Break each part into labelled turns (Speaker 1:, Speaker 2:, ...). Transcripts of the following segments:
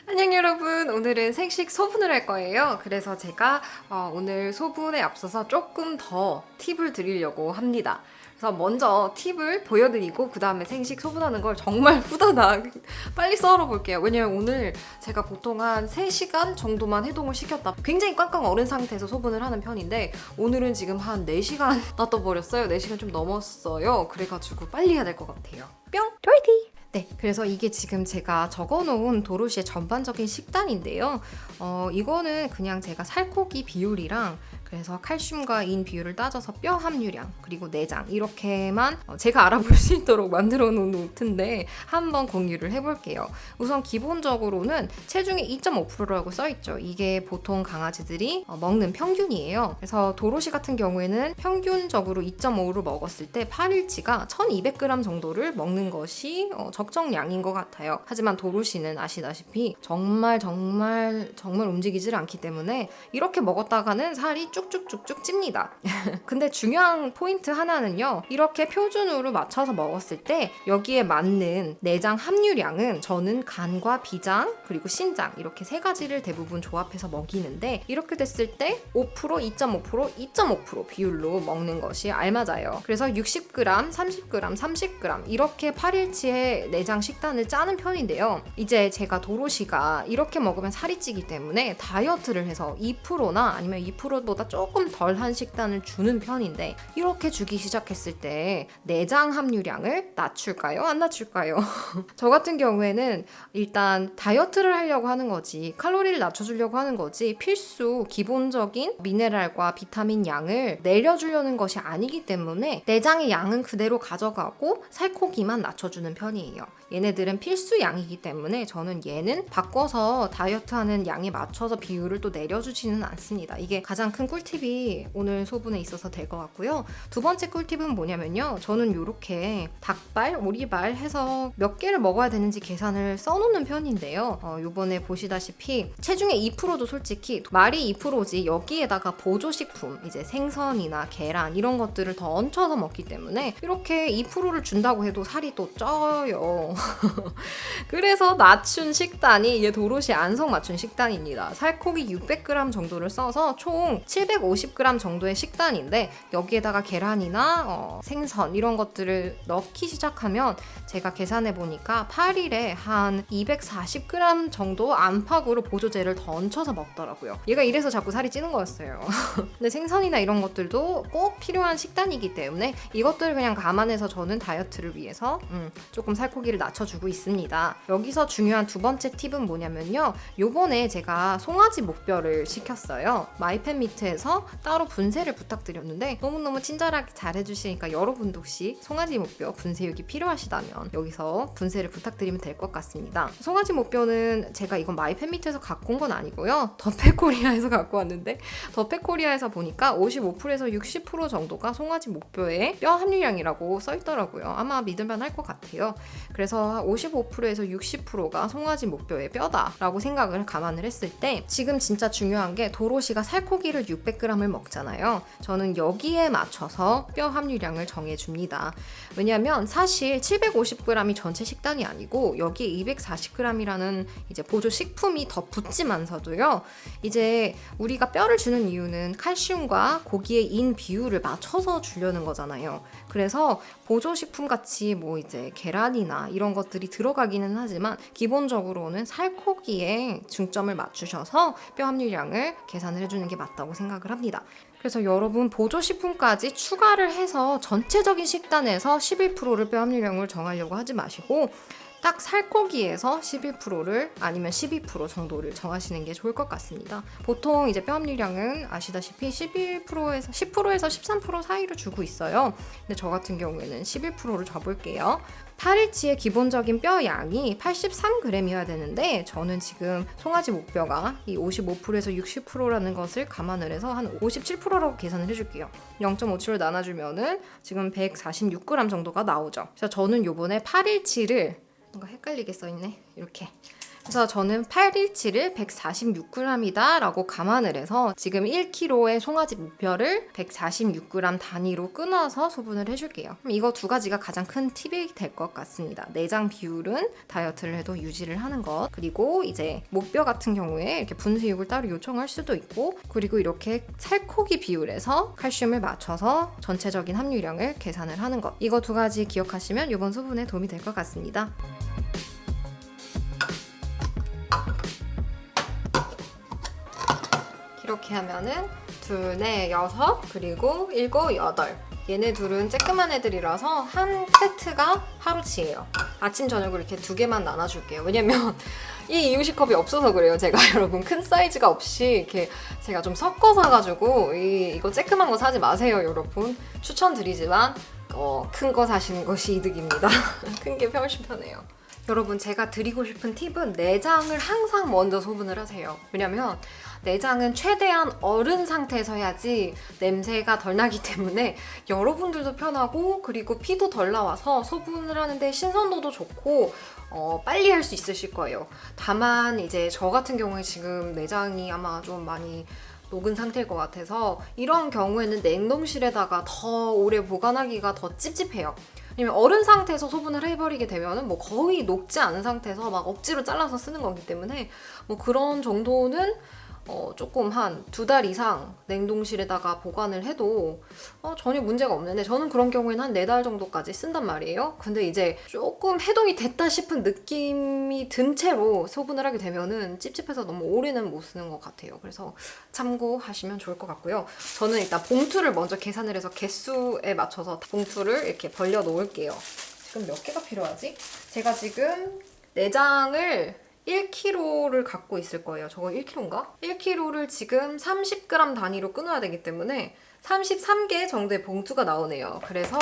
Speaker 1: 안녕 여러분, 오늘은 생식 소분을 할 거예요. 그래서 제가 오늘 소분에 앞서서 조금 더 팁을 드리려고 합니다. 그래서 먼저 팁을 보여드리고 그 다음에 생식 소분하는 걸 정말 후다닥 빨리 썰어 볼게요. 왜냐면 오늘 제가 보통 한 3시간 정도만 해동을 시켰다. 굉장히 꽝꽝 얼은 상태에서 소분을 하는 편인데 오늘은 지금 한 4시간 놔둬버렸어요. 4시간 좀 넘었어요. 그래가지고 빨리 해야 될 것 같아요. 뿅! 돌기! 네, 그래서 이게 지금 제가 적어놓은 도로시의 전반적인 식단인데요. 이거는 그냥 제가 살코기 비율이랑 그래서 칼슘과 인 비율을 따져서 뼈 함유량 그리고 내장 이렇게만 제가 알아볼 수 있도록 만들어 놓은 노트인데 한번 공유를 해볼게요. 우선 기본적으로는 체중의 2.5%라고 써있죠. 이게 보통 강아지들이 먹는 평균이에요. 그래서 도로시 같은 경우에는 평균적으로 2.5를 먹었을 때 8일치가 1200g 정도를 먹는 것이 적정량인 것 같아요. 하지만 도로시는 아시다시피 정말 움직이질 않기 때문에 이렇게 먹었다가는 살이 쭉쭉쭉쭉 찝니다. 근데 중요한 포인트 하나는요. 이렇게 표준으로 맞춰서 먹었을 때 여기에 맞는 내장 함유량은 저는 간과 비장 그리고 신장 이렇게 3가지를 대부분 조합해서 먹이는데 이렇게 됐을 때 5%, 2.5%, 2.5% 비율로 먹는 것이 알맞아요. 그래서 60g, 30g, 30g 이렇게 8일치의 내장 식단을 짜는 편인데요. 이제 제가 도로시가 이렇게 먹으면 살이 찌기 때문에 다이어트를 해서 2%나 아니면 2%보다 조금 덜한 식단을 주는 편인데 이렇게 주기 시작했을 때 내장 함유량을 낮출까요? 안 낮출까요? 저 같은 경우에는 일단 다이어트를 하려고 하는 거지 칼로리를 낮춰주려고 하는 거지 필수 기본적인 미네랄과 비타민 양을 내려주려는 것이 아니기 때문에 내장의 양은 그대로 가져가고 살코기만 낮춰주는 편이에요. 얘네들은 필수 양이기 때문에 저는 얘는 바꿔서 다이어트하는 양에 맞춰서 비율을 또 내려주지는 않습니다. 이게 가장 큰 꿀팁이 오늘 소분에 있어서 될 것 같고요. 두 번째 꿀팁은 뭐냐면요. 저는 이렇게 닭발, 오리발 해서 몇 개를 먹어야 되는지 계산을 써놓는 편인데요. 요번에 보시다시피 체중의 2%도 솔직히 말이 2%지 여기에다가 보조식품 이제 생선이나 계란 이런 것들을 더 얹혀서 먹기 때문에 이렇게 2%를 준다고 해도 살이 또 쪄요. 그래서 낮춘 식단이 이게 도로시 안성맞춤 식단입니다. 살코기 600g 정도를 써서 총 750g 정도의 식단인데 여기에다가 계란이나 생선 이런 것들을 넣기 시작하면 제가 계산해 보니까 8일에 한 240g 정도 안팎으로 보조제를 더 얹혀서 먹더라고요. 얘가 이래서 자꾸 살이 찌는 거였어요. 근데 생선이나 이런 것들도 꼭 필요한 식단이기 때문에 이것들을 그냥 감안해서 저는 다이어트를 위해서 조금 살코기를 낮춰주고 있습니다. 여기서 중요한 두 번째 팁은 뭐냐면요. 요번에 제가 송아지 목뼈를 시켰어요. 마이펫미트에서 따로 분쇄를 부탁드렸는데 너무너무 친절하게 잘해주시니까 여러분도 혹시 송아지 목뼈 분쇄육이 필요하시다면 여기서 분쇄를 부탁드리면 될 것 같습니다. 송아지 목뼈는 제가 이건 마이펫미트에서 갖고 온 건 아니고요. 더펫코리아에서 갖고 왔는데 더펫코리아에서 보니까 55%에서 60% 정도가 송아지 목뼈의 뼈 함유량이라고 써있더라고요. 아마 믿을만 할 것 같아요. 그래서 55%에서 60%가 송아지 목뼈의 뼈다라고 생각을 감안을 했을 때 지금 진짜 중요한 게 도로시가 살코기를 600g을 먹잖아요. 저는 여기에 맞춰서 뼈 함유량을 정해줍니다. 왜냐면 사실 750g이 전체 식단이 아니고 여기에 240g이라는 이제 보조 식품이 더 붙지만서도요. 이제 우리가 뼈를 주는 이유는 칼슘과 고기의 인 비율을 맞춰서 주려는 거잖아요. 그래서 보조식품 같이 뭐 이제 계란이나 이런 것들이 들어가기는 하지만 기본적으로는 살코기에 중점을 맞추셔서 뼈 함유량을 계산을 해주는 게 맞다고 생각을 합니다. 그래서 여러분 보조식품까지 추가를 해서 전체적인 식단에서 11%를 뼈 함유량을 정하려고 하지 마시고 딱 살코기에서 11%를 아니면 12% 정도를 정하시는 게 좋을 것 같습니다. 보통 이제 뼈 함유량은 아시다시피 11%에서 10%에서 13% 사이로 주고 있어요. 근데 저 같은 경우에는 11%를 줘볼게요. 8일치의 기본적인 뼈 양이 83g이어야 되는데 저는 지금 송아지 목뼈가 이 55%에서 60%라는 것을 감안을 해서 한 57%라고 계산을 해줄게요. 0.57로 나눠주면은 지금 146g 정도가 나오죠. 그래서 저는 요번에 8일치를 뭔가 헷갈리게 써있네. 이렇게 그래서 저는 817을 146g이다 라고 감안을 해서 지금 1kg의 송아지 목뼈를 146g 단위로 끊어서 소분을 해줄게요. 그럼 이거 두 가지가 가장 큰 팁이 될 것 같습니다. 내장 비율은 다이어트를 해도 유지를 하는 것, 그리고 이제 목뼈 같은 경우에 이렇게 분수육을 따로 요청할 수도 있고, 그리고 이렇게 살코기 비율에서 칼슘을 맞춰서 전체적인 함유량을 계산을 하는 것, 이거 두 가지 기억하시면 이번 소분에 도움이 될 것 같습니다. 이렇게 하면은 둘, 넷, 여섯, 그리고 일곱, 여덟. 얘네 둘은 쬐끄만 애들이라서 한 세트가 하루치예요. 아침, 저녁으로 이렇게 두 개만 나눠줄게요. 왜냐면 이 이유식컵이 없어서 그래요. 제가 여러분 큰 사이즈가 없이 이렇게 제가 좀 섞어 사가지고 이거 쬐끄만 거 사지 마세요, 여러분. 추천드리지만 큰 거 사시는 것이 이득입니다. 큰 게 훨씬 편해요. 여러분, 제가 드리고 싶은 팁은 내장을 항상 먼저 소분을 하세요. 왜냐면 내장은 최대한 어른 상태에서 해야지 냄새가 덜 나기 때문에 여러분들도 편하고, 그리고 피도 덜 나와서 소분을 하는데 신선도도 좋고 빨리 할 수 있으실 거예요. 다만 이제 저 같은 경우에 지금 내장이 아마 좀 많이 녹은 상태일 것 같아서 이런 경우에는 냉동실에다가 더 오래 보관하기가 더 찝찝해요. 왜냐면 어른 상태에서 소분을 해버리게 되면은 뭐 거의 녹지 않은 상태에서 막 억지로 잘라서 쓰는 거기 때문에 뭐 그런 정도는 조금 한 2달 이상 냉동실에다가 보관을 해도 전혀 문제가 없는데, 저는 그런 경우에는 한 4달 정도까지 쓴단 말이에요. 근데 이제 조금 해동이 됐다 싶은 느낌이 든 채로 소분을 하게 되면은 찝찝해서 너무 오래는 못 쓰는 것 같아요. 그래서 참고하시면 좋을 것 같고요. 저는 일단 봉투를 먼저 계산을 해서 개수에 맞춰서 봉투를 이렇게 벌려 놓을게요. 지금 몇 개가 필요하지? 제가 지금 내장을 1kg를 갖고 있을 거예요. 저거 1kg인가? 1kg를 지금 30g 단위로 끊어야 되기 때문에 33개 정도의 봉투가 나오네요. 그래서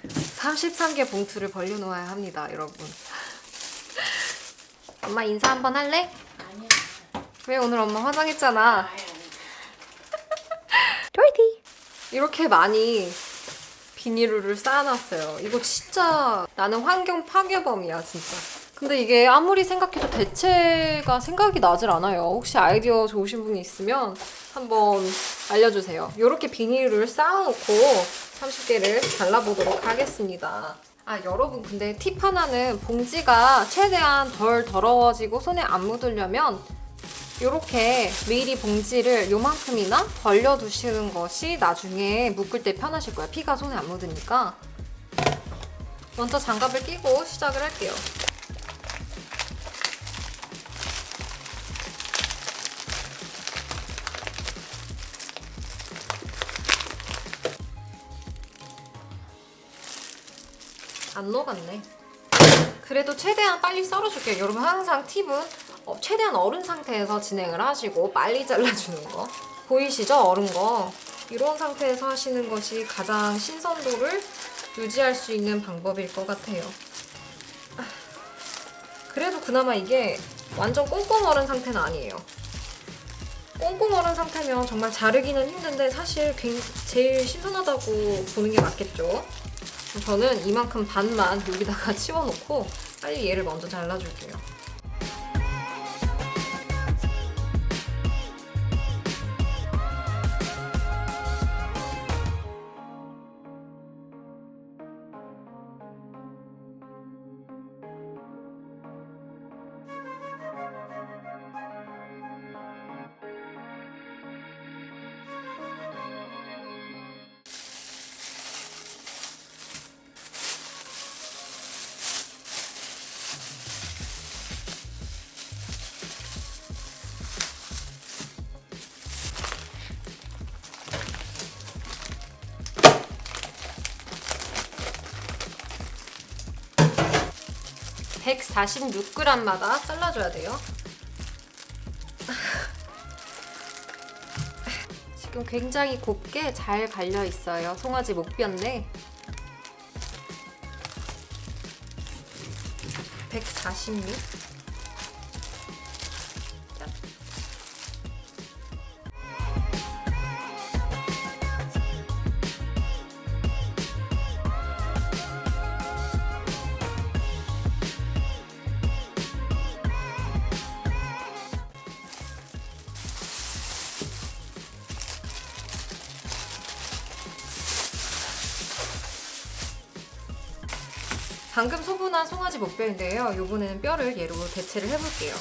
Speaker 1: 33개 봉투를 벌려놓아야 합니다, 여러분. 엄마 인사 한번 할래?
Speaker 2: 아니야.
Speaker 1: 왜? 오늘 엄마 화장했잖아.
Speaker 2: 아니.
Speaker 1: 조이티! 이렇게 많이 비닐을 쌓아놨어요. 이거 진짜 나는 환경 파괴범이야, 진짜. 근데 이게 아무리 생각해도 대체가 생각이 나질 않아요. 혹시 아이디어 좋으신 분이 있으면 한번 알려주세요. 이렇게 비닐을 쌓아놓고 30개를 잘라보도록 하겠습니다. 아, 여러분, 근데 팁 하나는 봉지가 최대한 덜 더러워지고 손에 안 묻으려면 이렇게 미리 봉지를 요만큼이나 벌려두시는 것이 나중에 묶을 때 편하실 거예요. 피가 손에 안 묻으니까. 먼저 장갑을 끼고 시작을 할게요. 안 녹았네. 그래도 최대한 빨리 썰어줄게요. 여러분, 항상 팁은 최대한 어른 상태에서 진행을 하시고 빨리 잘라주는 거. 보이시죠? 어른 거. 이런 상태에서 하시는 것이 가장 신선도를 유지할 수 있는 방법일 것 같아요. 그래도 그나마 이게 완전 꽁꽁 얼은 상태는 아니에요. 꽁꽁 얼은 상태면 정말 자르기는 힘든데 사실 제일 신선하다고 보는 게 맞겠죠? 저는 이만큼 반만 여기다가 치워놓고 빨리 얘를 먼저 잘라줄게요. (146g마다) 잘라줘야 돼요. 지금 굉장히 곱게 잘 갈려 있어요. 송아지 목뼈인데 146. 방금 소분한 송아지 목뼈인데요. 이번에는 뼈를 얘로 대체를 해볼게요.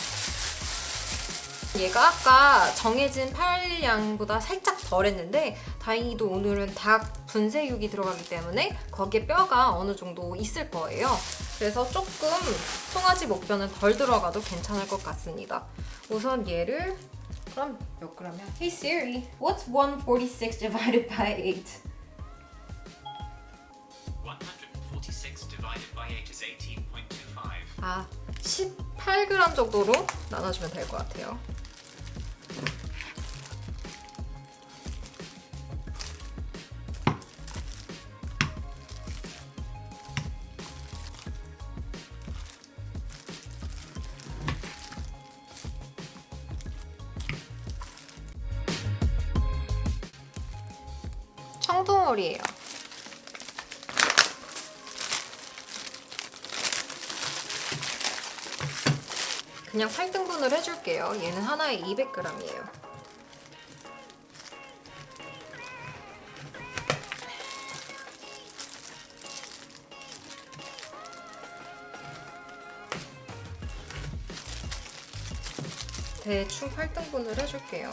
Speaker 1: 얘가 아까 정해진 팔량보다 살짝 덜 했는데 다행히도 오늘은 닭 분쇄육이 들어가기 때문에 거기에 뼈가 어느 정도 있을 거예요. 그래서 조금 송아지 목뼈는 덜 들어가도 괜찮을 것 같습니다. 우선 얘를 그럼 몇 그램이야? Hey Siri, what's 146 divided by 8?
Speaker 2: 146 divided by 8 is 18.25.
Speaker 1: 아, 18g 정도로 나눠주면 될 것 같아요. 청둥오리예요. 그냥 8등분을 해줄게요. 얘는 하나에 200g이에요. 대충 8등분을 해줄게요.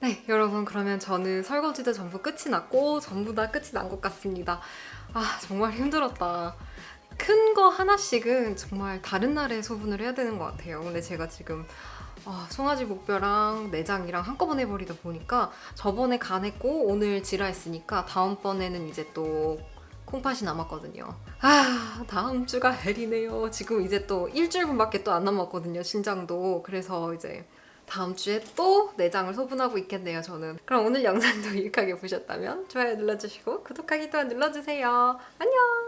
Speaker 1: 네, 여러분 그러면 저는 설거지도 전부 끝이 났고 전부 다 끝이 난 것 같습니다. 아, 정말 힘들었다. 큰 거 하나씩은 정말 다른 날에 소분을 해야 되는 것 같아요. 근데 제가 지금 송아지 목뼈랑 내장이랑 한꺼번에 해버리다 보니까 저번에 간했고 오늘 지라했으니까 다음번에는 이제 또 콩팥이 남았거든요. 아, 다음 주가 헬이네요. 지금 이제 또 일주일분밖에 또 안 남았거든요, 신장도. 그래서 이제 다음 주에 또 내장을 소분하고 있겠네요, 저는. 그럼 오늘 영상도 유익하게 보셨다면 좋아요 눌러주시고 구독하기 또한 눌러주세요. 안녕!